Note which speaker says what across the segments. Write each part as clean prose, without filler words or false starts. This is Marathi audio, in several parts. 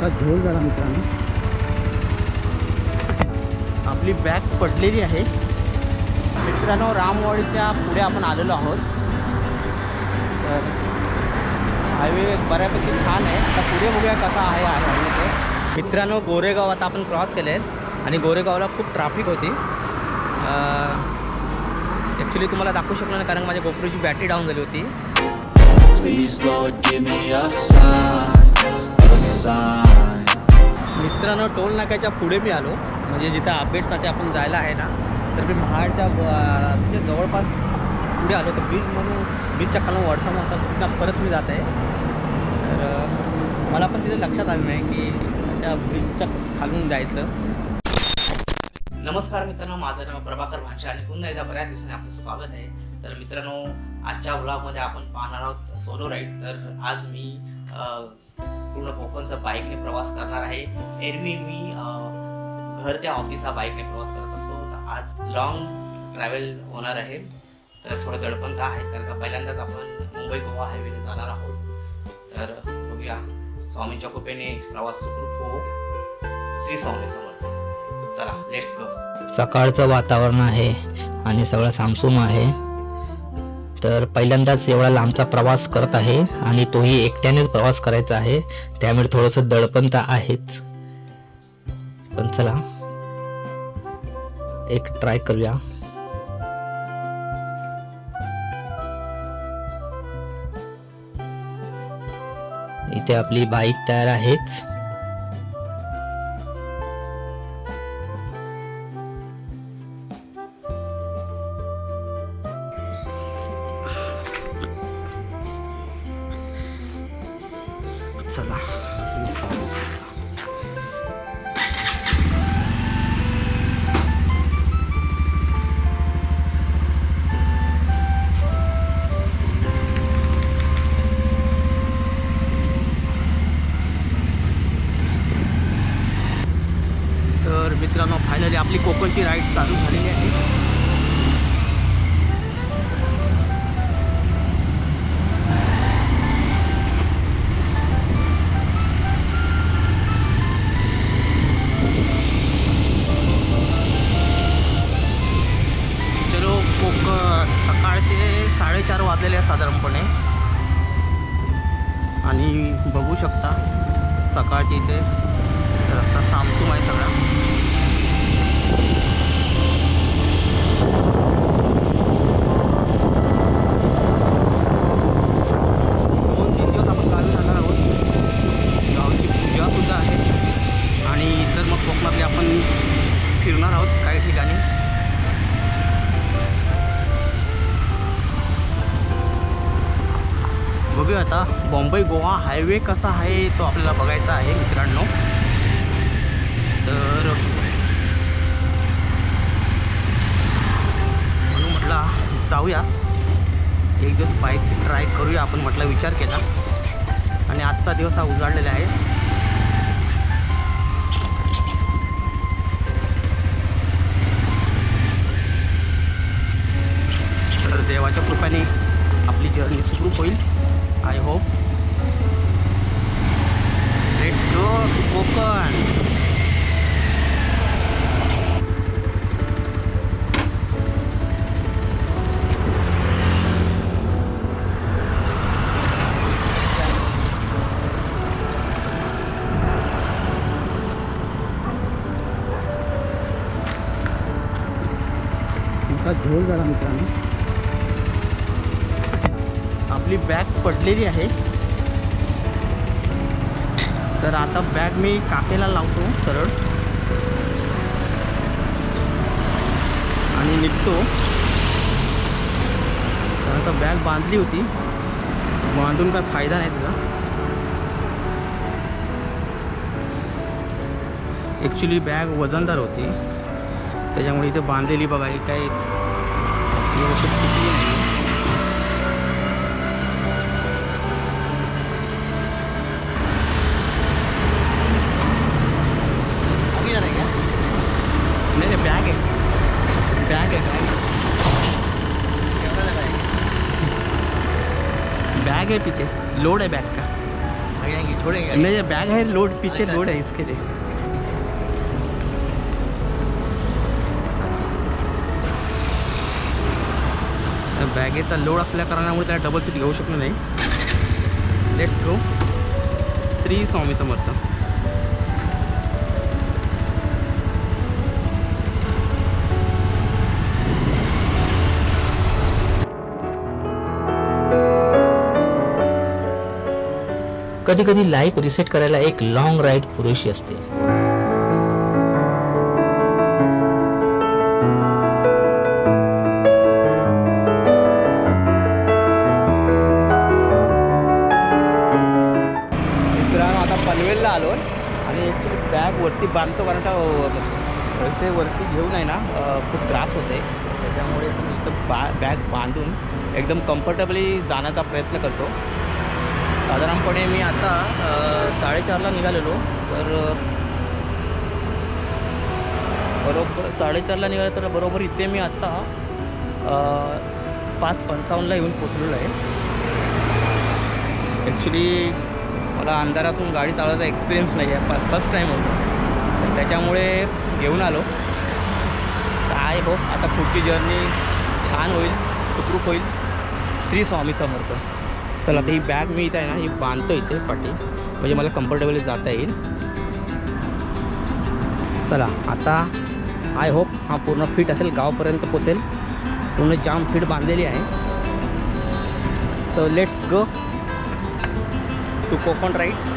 Speaker 1: झोल झाला मित्रांनो. आपली बॅग पडलेली आहे मित्रांनो. रामवाडीच्या पुढे आपण आलेलो आहोत. तर हायवे बऱ्यापैकी छान आहे. आता पुढे बघूया कसा आहे हायवे ते. मित्रांनो गोरेगाव आता आपण क्रॉस केले आणि गोरेगावला खूप ट्रॅफिक होती. ॲक्च्युली तुम्हाला दाखवू शकलो नाही कारण माझ्या गोप्रोची बॅटरी डाऊन झाली होती.
Speaker 2: Please Lord give me a sign, a sign.
Speaker 1: मित्रांनो टोल नाक्याच्या पुढे मी आलो. म्हणजे जिथं अपडेटसाठी आपण जायला आहे ना, तर मी महाडच्या म्हणजे जवळपास पुढे आलो. तर बीचच्या खालून वडसा म्हणतात परत मी जात आहे. तर मला पण तिथे लक्षात आलं नाही की त्या बीचच्या खालून जायचं. नमस्कार मित्रांनो, माझं नाव प्रभाकर भांचे आणि पुन्हा एकदा बऱ्याच दिवसांनी आपलं स्वागत आहे. तर मित्रांनो आजच्या व्लॉगमध्ये आपण पाहणार आहोत सोलो राईड. तर आज मी पूर्ण कोकणचा बाईकने प्रवास करणार आहे. एरवी मी घर ते ऑफिस हा बाईकने प्रवास करत असतो. तर आज लॉंग ट्रॅव्हल होणार आहे. तर थोडं दडपण का आहे कारण का पहिल्यांदाच आपण मुंबई गोवा हायवेने जाणार आहोत. तर बघूया स्वामींच्या कृपेने प्रवास सुखरूप हो. श्री स्वामी समर्थ. चला लेट्स गो.
Speaker 3: सकाळचं वातावरण आहे आणि सगळं सामसूम आहे. तर पहिल्यांदाच एवढा लांबचा प्रवास करत आहे आणि तोही एकट्यानेच प्रवास करायचा आहे. त्यामुळे थोडंसं दडपण तर आहेच, पण चला एक ट्राय करूया. इथे आपली बाईक तयार आहेच. चला
Speaker 1: तर मित्रांनो फायनली आपली कोकणची राईड चालू झालेली आहे. सकाळचे 4:30 वाजलेले आहे साधारणपणे आणि बघू शकता सकाळची इथे रस्ता सामसूम आहे सगळा. दोन 3 दिवस आपण गावी जाणार आहोत. गावची पूजा सुद्धा आहे आणि इतर मग कोकणातले आपण फिरणार आहोत काही ठिकाणी. बघूया आता बॉम्बे गोवा हायवे कसा आहे तो आपल्याला बघायचा आहे मित्रांनो. तर म्हणून म्हटलं जाऊया एक दिवस बाईक ट्राय करूया आपण म्हटलं विचार केला आणि आजचा दिवस हा उजाडलेला आहे. तर देवाच्या कृपेने आपली जर्नी सुखरूप होईल. I hope. Let's go to Kokan. इतका झोल झाला मित्रांनो. आपली बॅग पडलेली आहे. तर आता बॅग मी काकेला लावतो सरळ आणि निघतो. तर आता बॅग बांधली होती, बांधून काय फायदा नाही तिचा. ॲक्च्युली बॅग वजनदार होती त्याच्यामुळे इथे बांधलेली बघा. ही काय व्यवस्थित किती नाही. नहीं बैग है बैग है पीछे लोड है बैग का.
Speaker 4: आएंगे छोड़ेंगे
Speaker 3: नहीं ये बैग है लोड पीछे
Speaker 4: अच्छा,
Speaker 3: लोड है
Speaker 4: अच्छा।
Speaker 3: इसके लिए. बॅगेचा लोड असल्या कारणामुळे त्याला डबल सीट घेऊ शकलो नाही. Let's go. श्री स्वामी समर्थ. कधी कधी लाईफ रिसेट करायला एक लॉंग राईड पुरेशी असते. मित्रांनो आता पनवेलला आलो आणि ॲक्च्युली बॅग वरती बांधतो कारण का ते वरती घेऊन आहे ना खूप त्रास होते. त्याच्यामुळे मी इथं बॅग बांधून एकदम कम्फर्टेबली जाण्याचा प्रयत्न करतो. साधारणपणे मी आता 4:30ला निघालेलो तर बरोबर 4:30ला निघालो तर बरोबर इथे मी आत्ता 5:55ला येऊन पोचलेलो आहे. ॲक्च्युली मला अंधारातून गाडी चालवायचा एक्सपिरियन्स नाही आहे. फर्स्ट टाईम होतो तर त्याच्यामुळे घेऊन आलो. काय हो आता पुढची जर्नी छान होईल, सुखरूप होईल. श्री स्वामी समर्थ. चला आता ही बॅग मी इथं आहे ना ही बांधतो इथे पाठी म्हणजे मला कम्फर्टेबली जाता येईल. चला आता आय होप हा पूर्ण फिट असेल, गावापर्यंत पोचेल. पूर्ण जाम फिट बांधलेली आहे. So let's go to Konkan ride.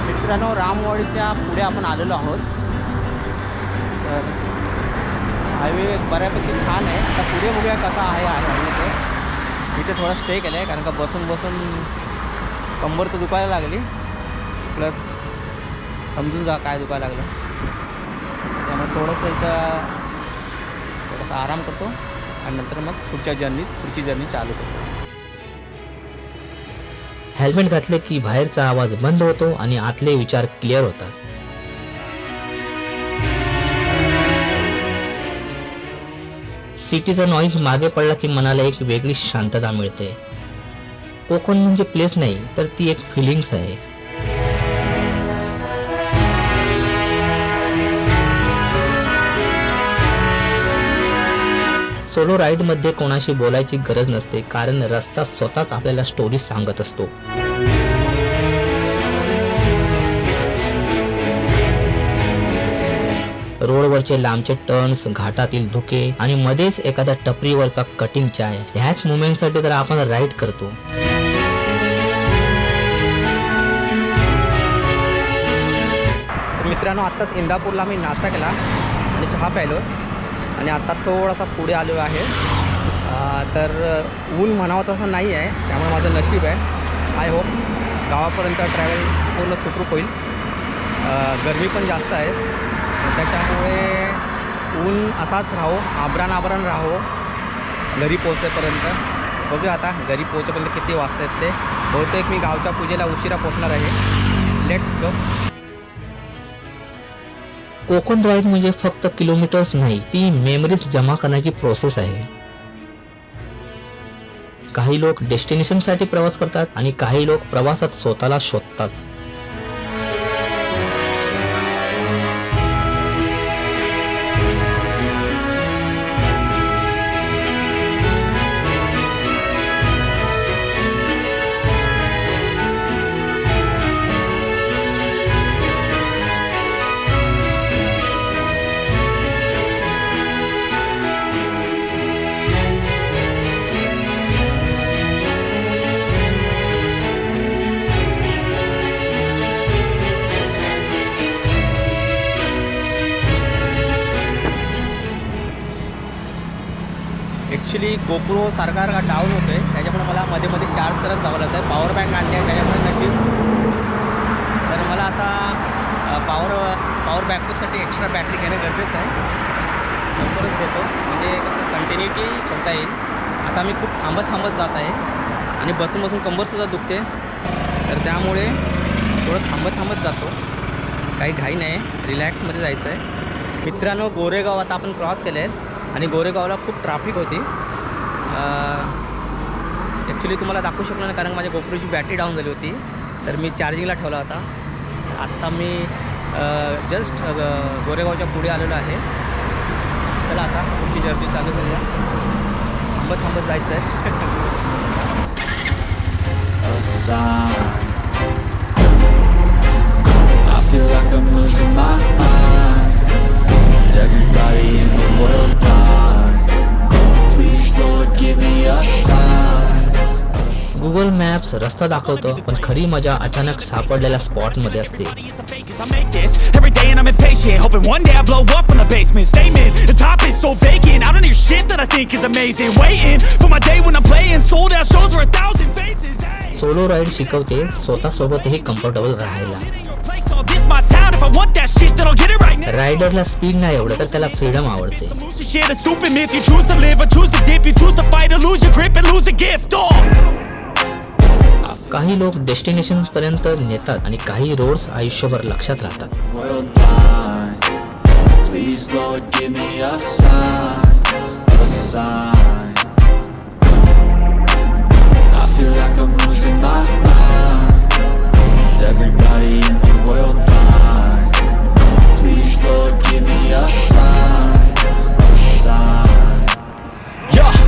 Speaker 3: मित्रांनो रामवाडीच्या पुढे आपण आलेलो आहोत. तर हायवे बऱ्यापैकी छान आहे. आता पुढे बघूया कसा आहे हायवे. तो इथे थोडा स्टे केला आहे कारण का बसून बसून कंबर तर दुखायला लागली, प्लस समजून जा काय दुखायला लागलं. त्यामुळे थोडंसं आराम करतो आणि नंतर मग पुढची जर्नी चालू करतो. हेल्मेट घातले की बाहेरचा आवाज बंद होतो आणि आतले विचार क्लिअर होतात. सिटीचा नॉईज मागे पडला की मनाला एक वेगळी शांतता मिळते. कोकण म्हणजे प्लेस नाही तर ती एक फिलिंग्स आहे. सोलो राईडमध्ये कोणाशी बोलायची गरज नसते कारण रस्ता स्वतःच आपल्याला स्टोरी सांगत असतो. रोडवरचे लांबचे टर्न्स, घाटातील धुके आणि मध्येच एखाद्या टपरीवरचा कटिंग चाय, ह्याच मुमेंटसाठी तर आपण राईड करतो. मित्रांनो आत्ताच इंदापूरला मी नाश्ता केला आणि चहा प्यायलो आणि आता थोडासा पुढे आलेलो आहे. तर ऊन म्हणावं तसं नाही आहे, त्यामुळे माझं नशीब आहे. आय होप गावापर्यंत ट्रॅव्हल पूर्ण सुखरूप होईल. गरमी पण जास्त आहे त्याच्यामुळे ऊन असाच राहो, आबरान राहो घरी पोहोचेपर्यंत. बघूया आता घरी पोहोचेपर्यंत किती वाजता आहेत ते. बहुतेक मी गावच्या पूजेला उशिरा पोहोचणार आहे. Let's go. कोकण राईड म्हणजे फक्त किलोमीटर्स नाही, ती मेमरीज जमा करण्याची प्रोसेस आहे. काही लोक डेस्टिनेशनसाठी प्रवास करतात आणि काही लोक प्रवासात स्वतःला शोधतात.
Speaker 1: ॲक्च्युली गोप्रो सारखा डाऊन होतो आहे, त्याच्यामुळे मला मध्ये मध्ये चार्ज करत जावं लागतं आहे. पॉवर बँक आणली आहे त्याच्यामुळे नशीब. तर मला आता पॉवर बॅकअपसाठी एक्स्ट्रा बॅटरी घेणं गरजेचं आहे. लवकरच घेतो, म्हणजे कसं कंटिन्युटी ठेवता येईल. आता मी खूप थांबत जात आहे आणि बसून कंबरसुद्धा दुखते, तर त्यामुळे थोडं थांबत जातो. काही घाई नाही, रिलॅक्समध्ये जायचं आहे. मित्रांनो, गोरेगाव आता आपण क्रॉस केले आहेत आणि गोरेगावला खूप ट्रॅफिक होती. ॲक्च्युली तुम्हाला दाखवू शकलो नाही कारण माझ्या गोप्रोची बॅटरी डाऊन झाली होती, तर मी चार्जिंगला ठेवला होता. आत्ता मी जस्ट गोरेगावच्या पुढे आलेलो आहे. चला आता पुढची जर्नी चालू करूया. थांबत जायचं आहे.
Speaker 2: A sign. I feel like I'm losing my mind. Is everybody in the world blind? Please Lord give me a sign.
Speaker 3: Google maps रस्ता दाखवतो, पण खरी मजा अचानक सापडलेल्या स्पॉटमध्ये असते.
Speaker 2: I make this every day and I'm impatient, hoping one day I blow up from the basement. Statement, the top is so vacant. I don't hear shit that I think is amazing. Waiting for my day when I'm playing sold out shows for 1,000 faces.
Speaker 3: Solo ride शिकवते स्वतः सोबतही कम्फर्टेबल राहायला.
Speaker 2: This my town, if I want that shit then I'll get it right now.
Speaker 3: रायडरला स्पीड नाही आवडत, तर त्याला फ्रीडम आवडते.
Speaker 2: Shit, a stupid myth. You choose to live or choose to dip. You choose to fight or lose your grip and lose a gift.
Speaker 3: काही लोक डेस्टिनेशन पर्यंत नेतात आणि काही रोड्स आयुष्यभर लक्षात राहतात.
Speaker 2: World blind. Please Lord give me a sign. A sign. I feel like I'm losing my mind. Is everybody in the world blind? Please Lord give me a sign. A sign. Yeah.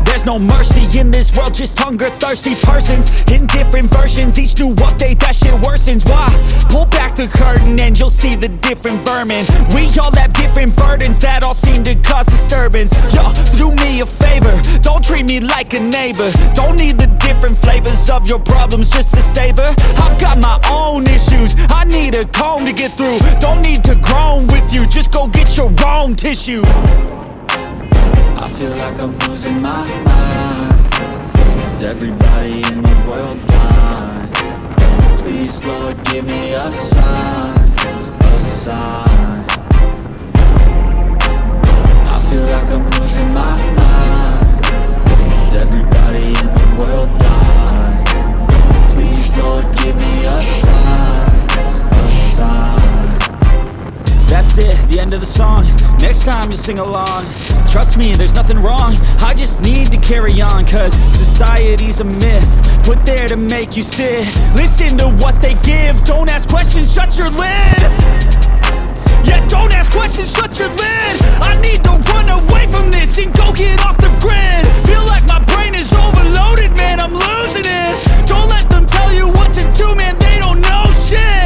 Speaker 2: There's no mercy in this world, just hunger-thirsty persons in different versions. Each new update, that shit worsens. Why? Pull back the curtain and you'll see the different vermin. We all have different burdens that all seem to cause disturbance. Yo, so do me a favor, don't treat me like a neighbor. Don't need the different flavors of your problems just to savor. I've got my own issues, I need a comb to get through. Don't need to groan with you, just go get your own tissue. I feel like I'm losing my mind. Is everybody in the world blind? Please Lord give me a sign. A sign. I feel like I'm losing my mind. Is everybody in the world blind? Please Lord give me a sign. A sign. That's it, the end of the song. Next time you sing along. Trust me, there's nothing wrong. I just need to carry on, cause society's a myth put there to make you sit. Listen to what they give. Don't ask questions, shut your lid. Yeah, don't ask questions, shut your lid. I need to run away from this and go get off the grid. Feel like my brain is overloaded, man, I'm losing it. Don't let them tell you what to do, man, they don't know shit.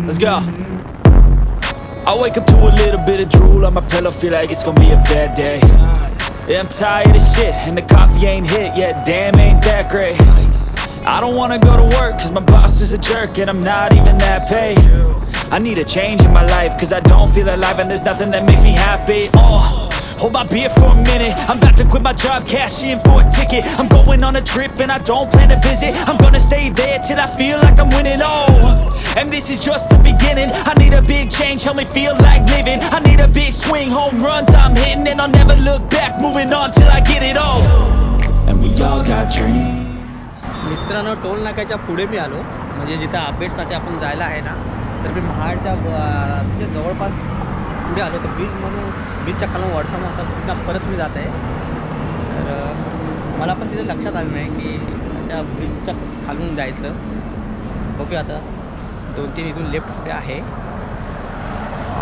Speaker 2: Let's go. I wake up to a little bit of drool on my pillow, feel like it's gonna be a bad day. Yeah, I'm tired of shit and the coffee ain't hit yet, damn ain't that great. I don't wanna go to work cause my boss is a jerk and I'm not even that paid. I need a change in my life cause I don't feel alive and there's nothing that makes me happy. hold my beer for a minute. I'm about to quit my job, cash in for a ticket. I'm going on a trip and I don't plan to visit. I'm gonna stay there till I feel like I'm winning. Oh, and this is just the beginning. I need a big change, help me feel like living. I need a big swing, home runs I'm hitting, and I'll never look back, moving on till I get it all. And we all got dreams.
Speaker 3: मित्रांनो, टोल नाक्याच्या पुढे मी आलो, म्हणजे जिथे अपडेटसाठी आपण जायला आहे ना, तर मी महाडच्या म्हणजे जवळपास पुढे आलो. तर बीचच्या खालून वडसा मोठा परत मी जात आहे. तर मला पण तिथे लक्षात आलं नाही की त्या ब्रिजच्या खालून जायचं. बघूया आता, 2-3 इथून लेफ्ट पुढे आहे.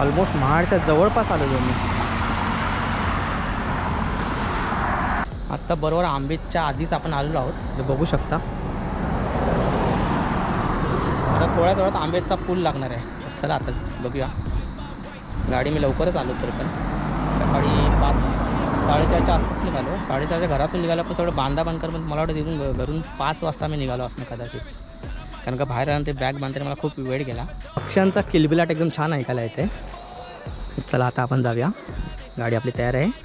Speaker 3: ऑलमोस्ट महाडच्या जवळपास आलेलो मी. आत्ता बरोबर आंबेच्या आधीच आपण आलेलो आहोत, जे बघू शकता. आता थोड्यात आंबेचा पूल लागणार आहे. चला आता बघूया. गाडी मी लवकरच आलो, तर पण सकाळी 5-4:30च्या आसपास निघालो. 4:30च्या घरातून निघालो, पण सगळं बांधाबांधकर. पण मला वाटतं तिथून घरून 5 वाजता मी निघालो असणं कदाचित, कारण का बाहेर राहून ते बॅग बांधताना मला खूप वेळ गेला. पक्ष्यांचा किलबिलाट एकदम छान ऐकायला येते. चला आता आपण जाऊया. गाडी आपली तयार आहे.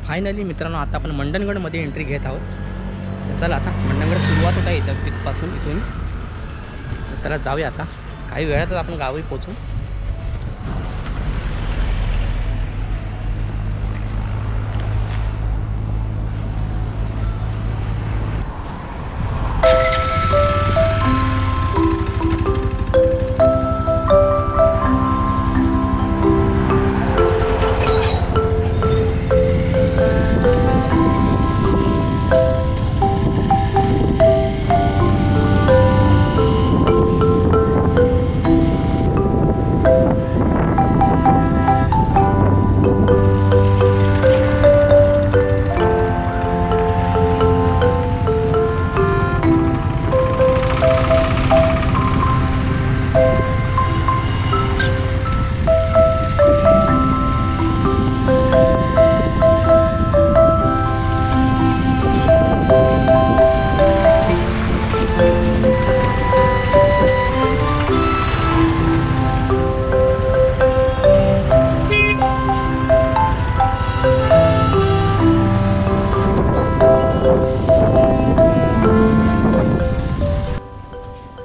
Speaker 3: फायनली मित्रांनो, आता आपण मंडणगडमध्ये एंट्री घेत आहोत. तर चला आता मंडणगड सुरुवात होत आहे इथून. चला जाऊया आता. काही वेळातच आपण गावी पोचू.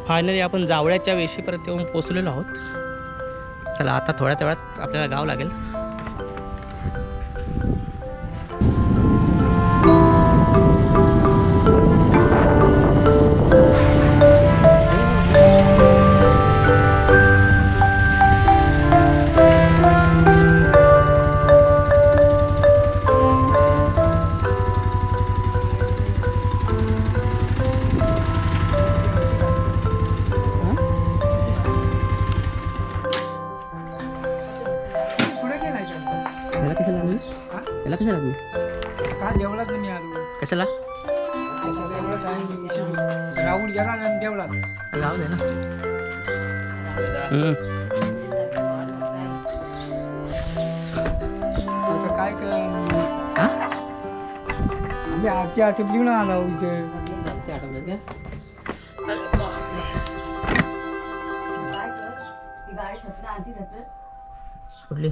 Speaker 3: फायनली आपण जावळ्याच्या वेशीपर्यंत येऊन पोचलेलो आहोत. चला आता थोड्या वेळात आपल्याला गाव लागेल. याला कशाला लागली?
Speaker 4: का देवळात नाही आलो.
Speaker 3: कशाला?
Speaker 4: राहुल गेला ना देवळात.
Speaker 3: जाऊ दे ना.
Speaker 4: आता काय कर
Speaker 3: हा?
Speaker 4: आम्ही आरती आटोपली ना आलो इथे.
Speaker 3: आठवलं का? कुठली?